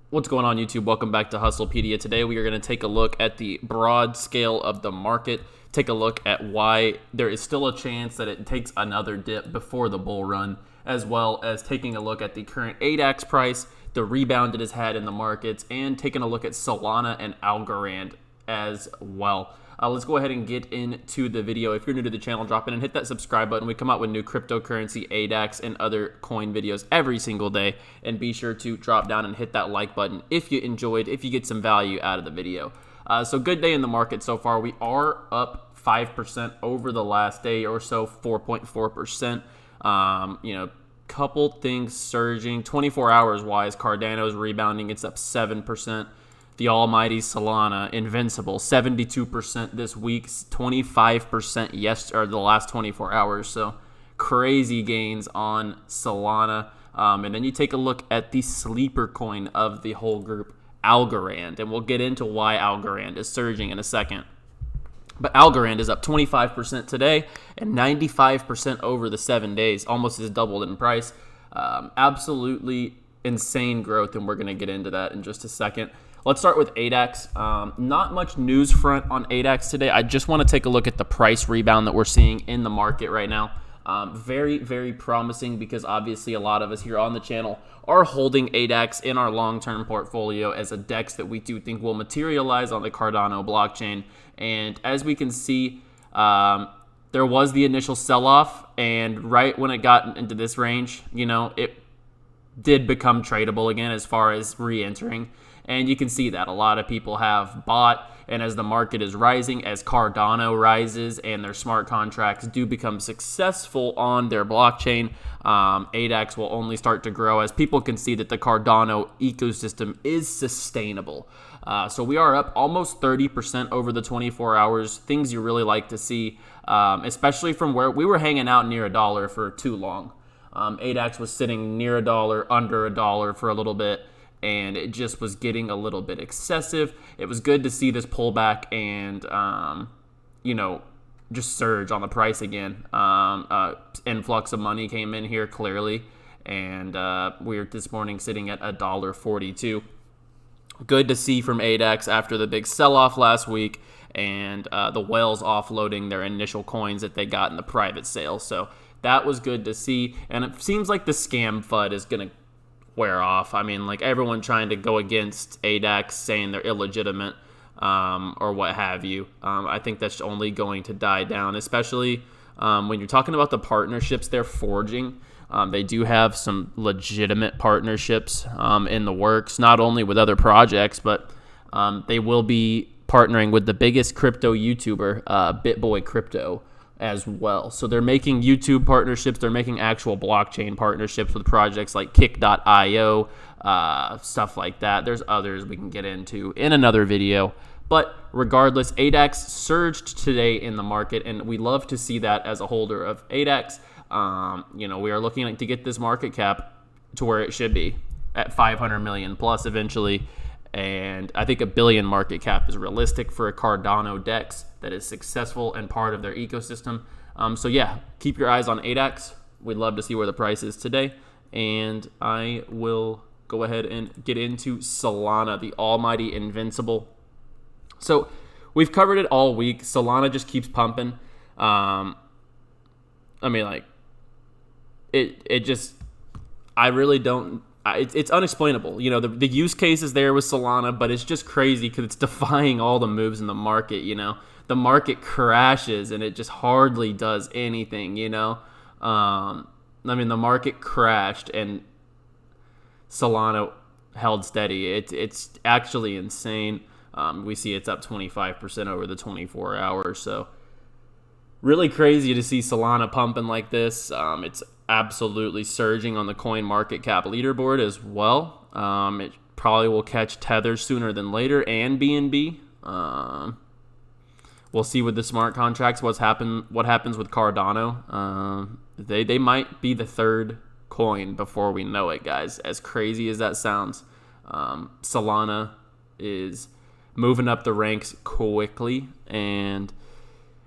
What's going on, YouTube? Welcome back to Hustlepedia. Today we are going to take a look at the broad scale of the market, take a look at why there is still a chance that it takes another dip before the bull run, as well as taking a look at the current ADAX price, the rebound it has had in the markets, and taking a look at Solana and Algorand as well. Let's go ahead and get into the video. If you're new to the channel, drop in and hit that subscribe button. We come out with new cryptocurrency, ADAX, and other coin videos every single day. And be sure to drop down and hit that like button if you enjoyed, if you get some value out of the video. So good day in the market so far. We are up 5% over the last day or so, 4.4%. Couple things surging. 24 hours wise, Cardano's rebounding. It's up 7%. The almighty Solana, invincible, 72% this week, 25% the last 24 hours. So crazy gains on Solana. And then you take a look at the sleeper coin of the whole group, Algorand. And we'll get into why Algorand is surging in a second. But Algorand is up 25% today and 95% over the 7 days. Almost has doubled in price. Absolutely insane growth, and we're going to get into that in just a second. Let's start with ADAX. Not much news front on ADAX today. I just want to take a look at the price rebound that we're seeing in the market right now. Very, very promising because obviously a lot of us here on the channel are holding ADAX in our long-term portfolio as a DEX that we do think will materialize on the Cardano blockchain. And as we can see, there was the initial sell-off, and right when it got into this range, it did become tradable again as far as re-entering. And you can see that a lot of people have bought, and as the market is rising, as Cardano rises and their smart contracts do become successful on their blockchain, ADAX will only start to grow as people can see that the Cardano ecosystem is sustainable. So we are up almost 30% over the 24 hours, things you really like to see, especially from where we were hanging out near $1 for too long. ADAX was sitting near $1, under $1 for a little bit, and it just was getting a little bit excessive. It was good to see this pullback and, just surge on the price again. Influx of money came in here clearly, and we're this morning sitting at $1.42. Good to see from ADAX after the big sell-off last week and the whales offloading their initial coins that they got in the private sale. So that was good to see, and it seems like the scam FUD is going to wear off. I mean, like everyone trying to go against ADAX saying they're illegitimate or what have you. I think that's only going to die down, especially when you're talking about the partnerships they're forging. They do have some legitimate partnerships in the works, not only with other projects, but they will be partnering with the biggest crypto YouTuber, BitBoy Crypto, as well. So they're making YouTube partnerships. They're making actual blockchain partnerships with projects like Kick.io, stuff like that. There's others we can get into in another video. But regardless, ADAX surged today in the market, and we love to see that as a holder of ADAX. We are looking to get this market cap to where it should be at 500 million plus eventually. And I think $1 billion market cap is realistic for a Cardano DEX that is successful and part of their ecosystem. So yeah, keep your eyes on ADAX. We'd love to see where the price is today. And I will go ahead and get into Solana, the almighty invincible. So we've covered it all week. Solana just keeps pumping. I really don't. It's unexplainable. The use case is there with Solana, but it's just crazy because it's defying all the moves in the market. The market crashes and it just hardly does anything. The market crashed and Solana held steady. It's actually insane. We see it's up 25% over the 24 hours. So really crazy to see Solana pumping like this. It's absolutely surging on the coin market cap leaderboard as well. It probably will catch Tether sooner than later and BNB. We'll see with the smart contracts what happens with Cardano. They might be the third coin before we know it, guys. As crazy as that sounds, Solana is moving up the ranks quickly, and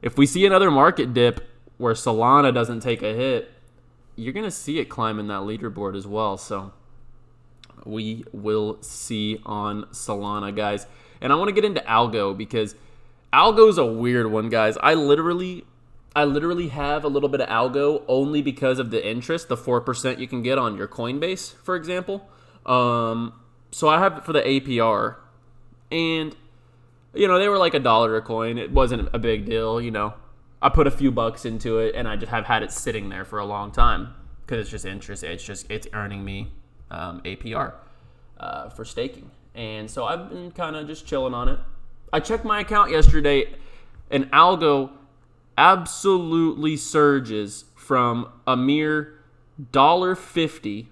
if we see another market dip where Solana doesn't take a hit, you're going to see it climb in that leaderboard as well. So We will see on Solana, guys. And I want to get into ALGO because ALGO is a weird one, guys. I literally have a little bit of ALGO only because of the interest, the 4% you can get on your Coinbase, for example. So I have it for the APR, and they were like $1 a coin. It wasn't a big deal, I put a few bucks into it, and I just have had it sitting there for a long time because it's just interest. It's earning me APR for staking, and so I've been kind of just chilling on it. I checked my account yesterday, and ALGO absolutely surges from a mere $1.50,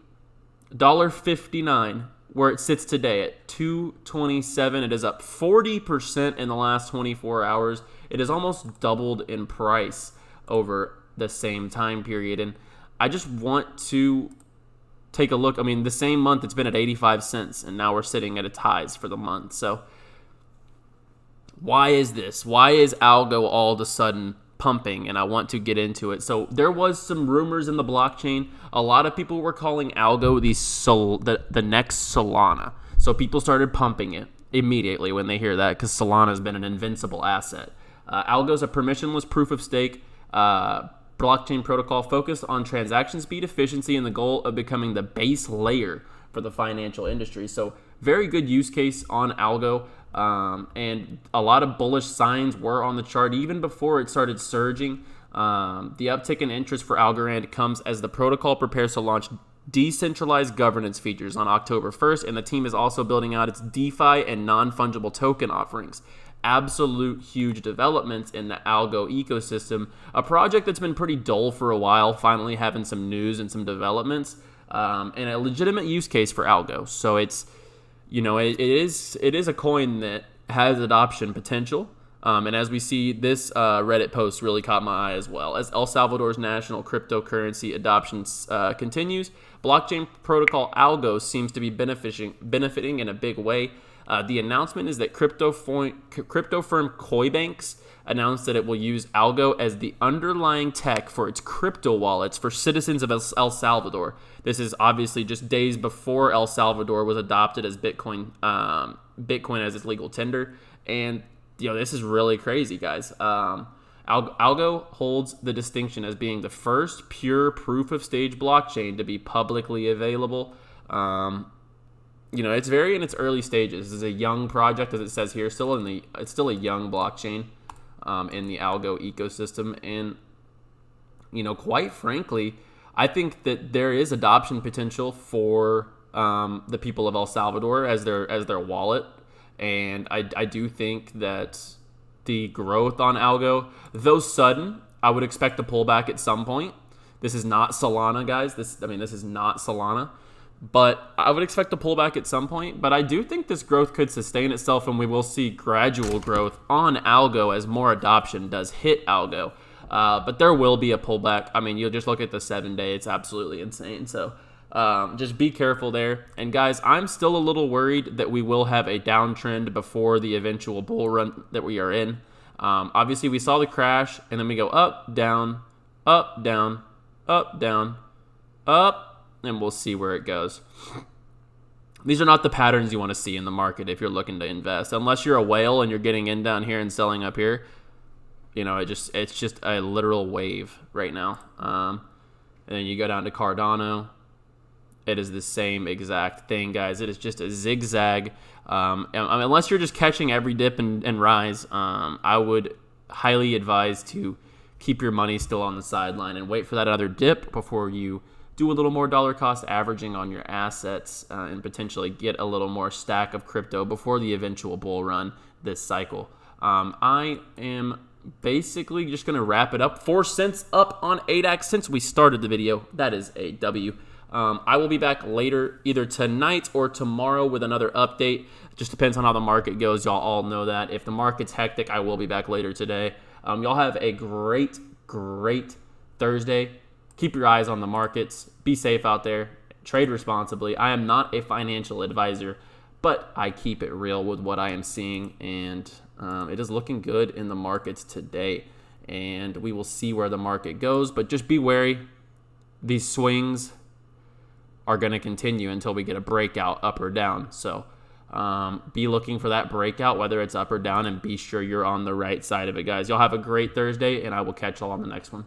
$1.59, where it sits today at $2.27. It is up 40% in the last 24 hours. It has almost doubled in price over the same time period. And I just want to take a look. I mean, the same month it's been at 85 cents, and now we're sitting at its highs for the month. So why is this? Why is ALGO all of a sudden pumping? And I want to get into it. So there was some rumors in the blockchain. A lot of people were calling ALGO the next Solana. So people started pumping it immediately when they hear that, because Solana has been an invincible asset. ALGO is a permissionless proof of stake blockchain protocol focused on transaction speed, efficiency, and the goal of becoming the base layer for the financial industry. So very good use case on ALGO. And a lot of bullish signs were on the chart even before it started surging. The uptick in interest for Algorand comes as the protocol prepares to launch decentralized governance features on October 1st, and the team is also building out its DeFi and non-fungible token offerings. Absolute huge developments in the ALGO ecosystem, a project that's been pretty dull for a while, finally having some news and some developments, and a legitimate use case for ALGO. So it's it is a coin that has adoption potential. And as we see, this Reddit post really caught my eye as well. As El Salvador's national cryptocurrency adoption continues, blockchain protocol ALGO seems to be benefiting in a big way. The announcement is that crypto firm Coinbanks announced that it will use ALGO as the underlying tech for its crypto wallets for citizens of El Salvador. This is obviously just days before El Salvador was adopted as Bitcoin as its legal tender. And this is really crazy, guys. ALGO holds the distinction as being the first pure proof of stake blockchain to be publicly available. It's very in its early stages. This is a young project, as it says here. It's still a young blockchain in the ALGO ecosystem, and quite frankly, I think that there is adoption potential for the people of El Salvador as their wallet, and I do think that the growth on ALGO, though sudden, I would expect a pullback at some point. This is not Solana, guys. This is not Solana. But I would expect a pullback at some point. But I do think this growth could sustain itself, and we will see gradual growth on ALGO as more adoption does hit ALGO. But there will be a pullback. I mean, you'll just look at the 7-day. It's absolutely insane. So just be careful there. And guys, I'm still a little worried that we will have a downtrend before the eventual bull run that we are in. Obviously, we saw the crash, and then we go up, down, up, down, up, down, up, and we'll see where it goes. These are not the patterns you want to see in the market if you're looking to invest. Unless you're a whale and you're getting in down here and selling up here, it's just a literal wave right now. And then you go down to Cardano. It is the same exact thing, guys. It is just a zigzag. Unless you're just catching every dip and rise, I would highly advise to keep your money still on the sideline and wait for that other dip before you do a little more dollar cost averaging on your assets and potentially get a little more stack of crypto before the eventual bull run this cycle. I am basically just going to wrap it up. 4 cents up on ADAX since we started the video. That is a W. I will be back later, either tonight or tomorrow, with another update. Just depends on how the market goes. Y'all all know that. If the market's hectic, I will be back later today. Y'all have a great Thursday. Keep your eyes on the markets. Be safe out there. Trade responsibly. I am not a financial advisor, but I keep it real with what I am seeing, and it is looking good in the markets today. And we will see where the market goes, but just be wary. These swings are going to continue until we get a breakout up or down. So be looking for that breakout, whether it's up or down, and be sure you're on the right side of it, guys. Y'all have a great Thursday, and I will catch y'all on the next one.